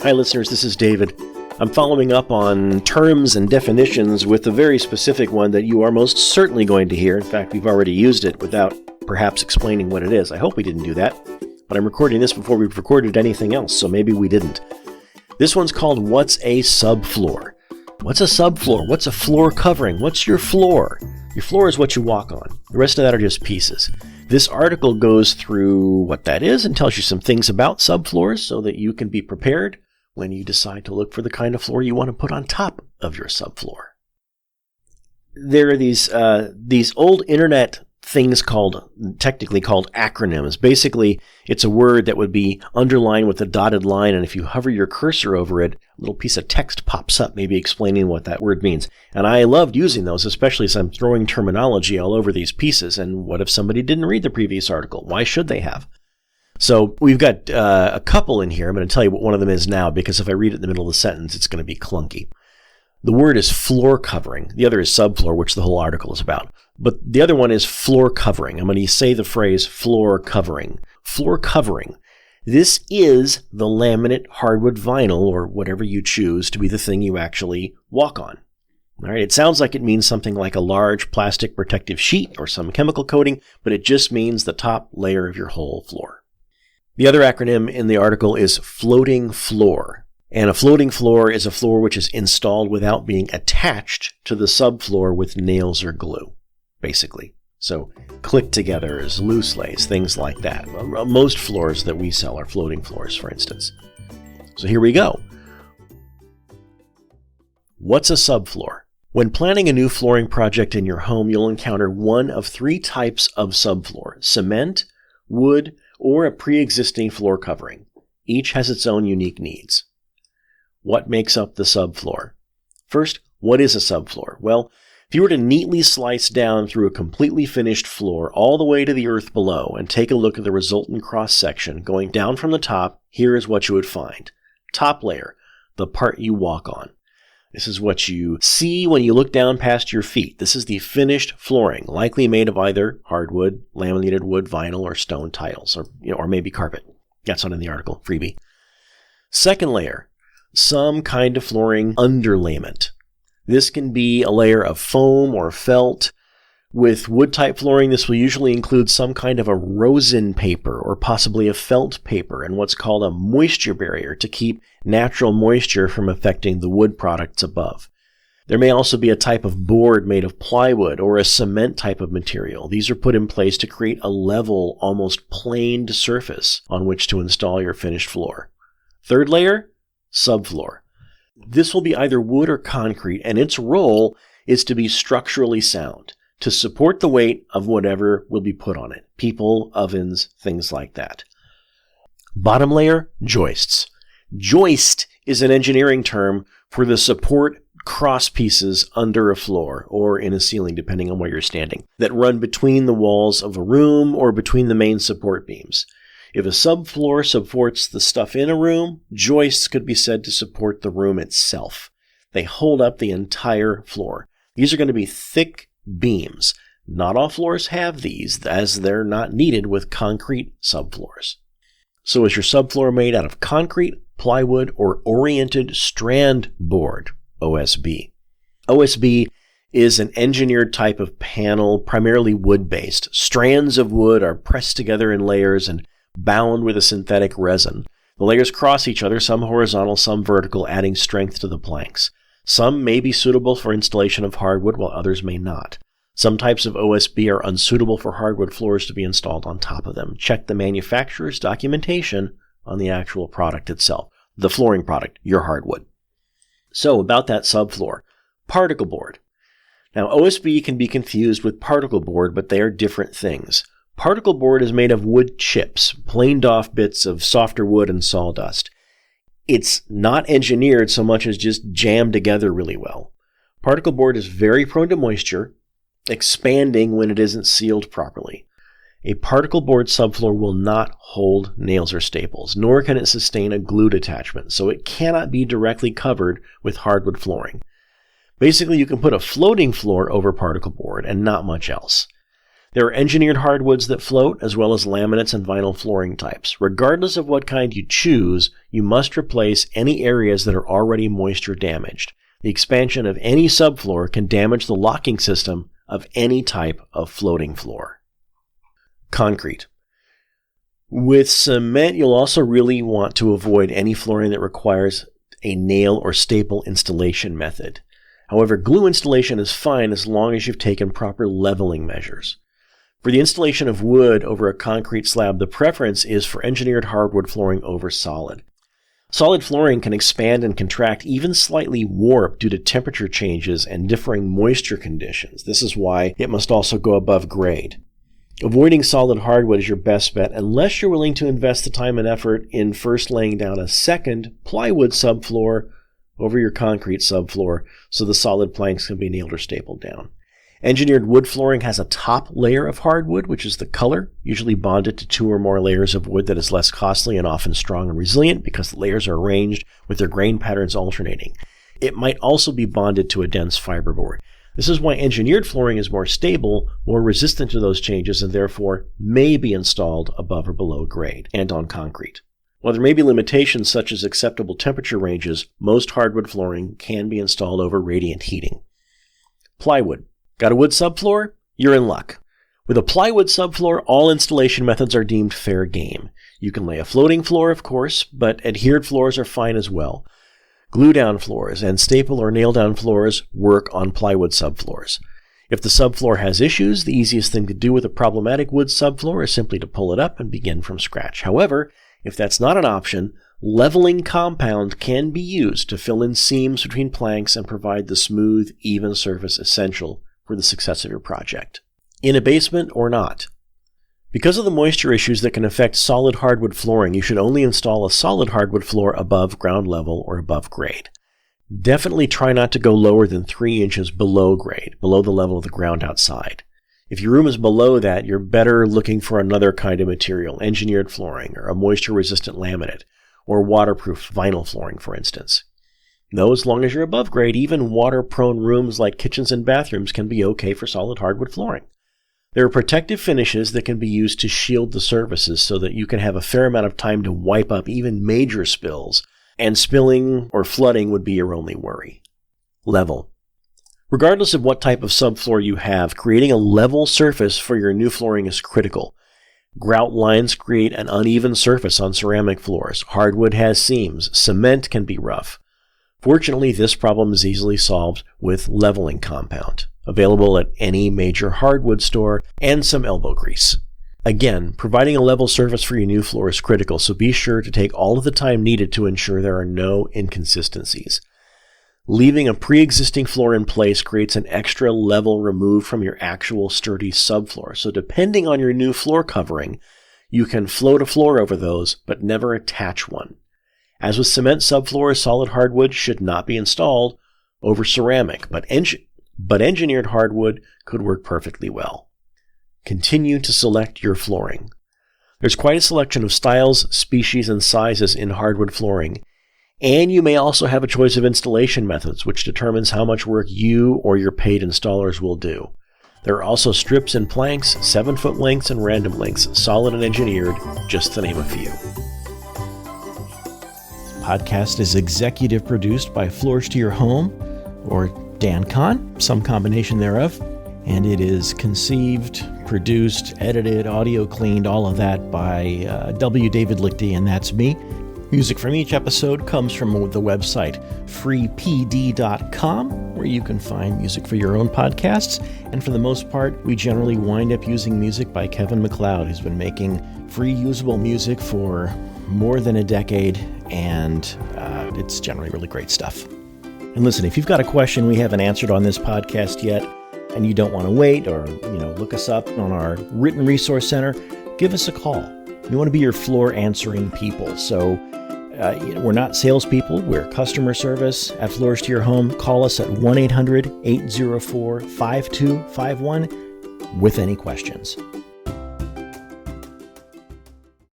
Hi listeners, this is David. I'm following up on terms and definitions with a very specific one that you are most certainly going to hear. In fact, we've already used it without perhaps explaining what it is. I hope we didn't do that, but I'm recording this before we've recorded anything else, so maybe we didn't. This one's called What's a Subfloor? What's a subfloor? What's a floor covering? What's your floor? Your floor is what you walk on. The rest of that are just pieces. This article goes through what that is and tells you some things about subfloors so that you can be prepared when you decide to look for the kind of floor you want to put on top of your subfloor. There are these old internet things technically called acronyms. Basically, it's a word that would be underlined with a dotted line, and if you hover your cursor over it, a little piece of text pops up, maybe explaining what that word means. And I loved using those, especially as I'm throwing terminology all over these pieces. And what if somebody didn't read the previous article? Why should they have? So we've got a couple in here. I'm going to tell you what one of them is now, because if I read it in the middle of the sentence, it's going to be clunky. The word is floor covering. The other is subfloor, which the whole article is about. But the other one is floor covering. I'm going to say the phrase floor covering. Floor covering. This is the laminate hardwood vinyl, or whatever you choose to be the thing you actually walk on. All right, it sounds like it means something like a large plastic protective sheet or some chemical coating, but it just means the top layer of your whole floor. The other acronym in the article is floating floor. And a floating floor is a floor which is installed without being attached to the subfloor with nails or glue, basically. So click-togethers, loose lays, things like that. Most floors that we sell are floating floors, for instance. So here we go. What's a subfloor? When planning a new flooring project in your home, you'll encounter one of three types of subfloor: cement, wood, or a pre-existing floor covering. Each has its own unique needs. What makes up the subfloor? First, what is a subfloor? Well, if you were to neatly slice down through a completely finished floor all the way to the earth below and take a look at the resultant cross-section, going down from the top, here is what you would find. Top layer, the part you walk on. This is what you see when you look down past your feet. This is the finished flooring, likely made of either hardwood, laminated wood, vinyl, or stone tiles, or maybe carpet. That's not in the article, freebie. Second layer, some kind of flooring underlayment. This can be a layer of foam or felt. With wood-type flooring, this will usually include some kind of a rosin paper or possibly a felt paper and what's called a moisture barrier to keep natural moisture from affecting the wood products above. There may also be a type of board made of plywood or a cement type of material. These are put in place to create a level, almost planed surface on which to install your finished floor. Third layer, subfloor. This will be either wood or concrete, and its role is to be structurally sound, to support the weight of whatever will be put on it. People, ovens, things like that. Bottom layer, joists. Joist is an engineering term for the support cross pieces under a floor, or in a ceiling, depending on where you're standing, that run between the walls of a room or between the main support beams. If a subfloor supports the stuff in a room, joists could be said to support the room itself. They hold up the entire floor. These are going to be thick beams. Not all floors have these, as they're not needed with concrete subfloors. So is your subfloor made out of concrete, plywood, or oriented strand board, OSB? OSB is an engineered type of panel, primarily wood-based. Strands of wood are pressed together in layers and bound with a synthetic resin. The layers cross each other, some horizontal, some vertical, adding strength to the planks. Some may be suitable for installation of hardwood, while others may not. Some types of OSB are unsuitable for hardwood floors to be installed on top of them. Check the manufacturer's documentation on the actual product itself. The flooring product, your hardwood. So, about that subfloor. Particle board. Now, OSB can be confused with particle board, but they are different things. Particle board is made of wood chips, planed off bits of softer wood and sawdust. It's not engineered so much as just jammed together really well. Particle board is very prone to moisture, expanding when it isn't sealed properly. A particle board subfloor will not hold nails or staples, nor can it sustain a glued attachment, so it cannot be directly covered with hardwood flooring. Basically, you can put a floating floor over particle board and not much else. There are engineered hardwoods that float, as well as laminates and vinyl flooring types. Regardless of what kind you choose, you must replace any areas that are already moisture damaged. The expansion of any subfloor can damage the locking system of any type of floating floor. Concrete. With cement, you'll also really want to avoid any flooring that requires a nail or staple installation method. However, glue installation is fine as long as you've taken proper leveling measures. For the installation of wood over a concrete slab, the preference is for engineered hardwood flooring over solid. Solid flooring can expand and contract, even slightly warp due to temperature changes and differing moisture conditions. This is why it must also go above grade. Avoiding solid hardwood is your best bet unless you're willing to invest the time and effort in first laying down a second plywood subfloor over your concrete subfloor so the solid planks can be nailed or stapled down. Engineered wood flooring has a top layer of hardwood, which is the color, usually bonded to 2 or more layers of wood that is less costly and often strong and resilient because the layers are arranged with their grain patterns alternating. It might also be bonded to a dense fiberboard. This is why engineered flooring is more stable, more resistant to those changes, and therefore may be installed above or below grade and on concrete. While there may be limitations such as acceptable temperature ranges, most hardwood flooring can be installed over radiant heating. Plywood. Got a wood subfloor? You're in luck. With a plywood subfloor, all installation methods are deemed fair game. You can lay a floating floor, of course, but adhered floors are fine as well. Glue-down floors and staple or nail-down floors work on plywood subfloors. If the subfloor has issues, the easiest thing to do with a problematic wood subfloor is simply to pull it up and begin from scratch. However, if that's not an option, leveling compound can be used to fill in seams between planks and provide the smooth, even surface essential for the success of your project. In a basement or not. Because of the moisture issues that can affect solid hardwood flooring, you should only install a solid hardwood floor above ground level or above grade. Definitely try not to go lower than 3 inches below grade, below the level of the ground outside. If your room is below that, you're better looking for another kind of material, engineered flooring, or a moisture-resistant laminate, or waterproof vinyl flooring, for instance. Though as long as you're above grade, even water-prone rooms like kitchens and bathrooms can be okay for solid hardwood flooring. There are protective finishes that can be used to shield the surfaces so that you can have a fair amount of time to wipe up even major spills, and spilling or flooding would be your only worry. Level. Regardless of what type of subfloor you have, creating a level surface for your new flooring is critical. Grout lines create an uneven surface on ceramic floors. Hardwood has seams. Cement can be rough. Fortunately, this problem is easily solved with leveling compound, available at any major hardwood store, and some elbow grease. Again, providing a level surface for your new floor is critical, so be sure to take all of the time needed to ensure there are no inconsistencies. Leaving a pre-existing floor in place creates an extra level removed from your actual sturdy subfloor, so depending on your new floor covering, you can float a floor over those, but never attach one. As with cement subfloors, solid hardwood should not be installed over ceramic, but engineered hardwood could work perfectly well. Continue to select your flooring. There's quite a selection of styles, species, and sizes in hardwood flooring, and you may also have a choice of installation methods, which determines how much work you or your paid installers will do. There are also strips and planks, 7-foot lengths and random lengths, solid and engineered, just to name a few. Podcast is executive produced by Floors to Your Home, or DanCon, some combination thereof, and it is conceived, produced, edited, audio cleaned, all of that by W. David Lichty, and that's me. Music from each episode comes from the website freepd.com, where you can find music for your own podcasts, and for the most part, we generally wind up using music by Kevin MacLeod, who's been making free usable music for more than a decade, and it's generally really great stuff. And listen, if you've got a question we haven't answered on this podcast yet, and you don't want to wait or look us up on our written resource center, give us a call. We want to be your floor answering people. So we're not salespeople. We're customer service at Floors to Your Home. Call us at 1-800-804-5251 with any questions.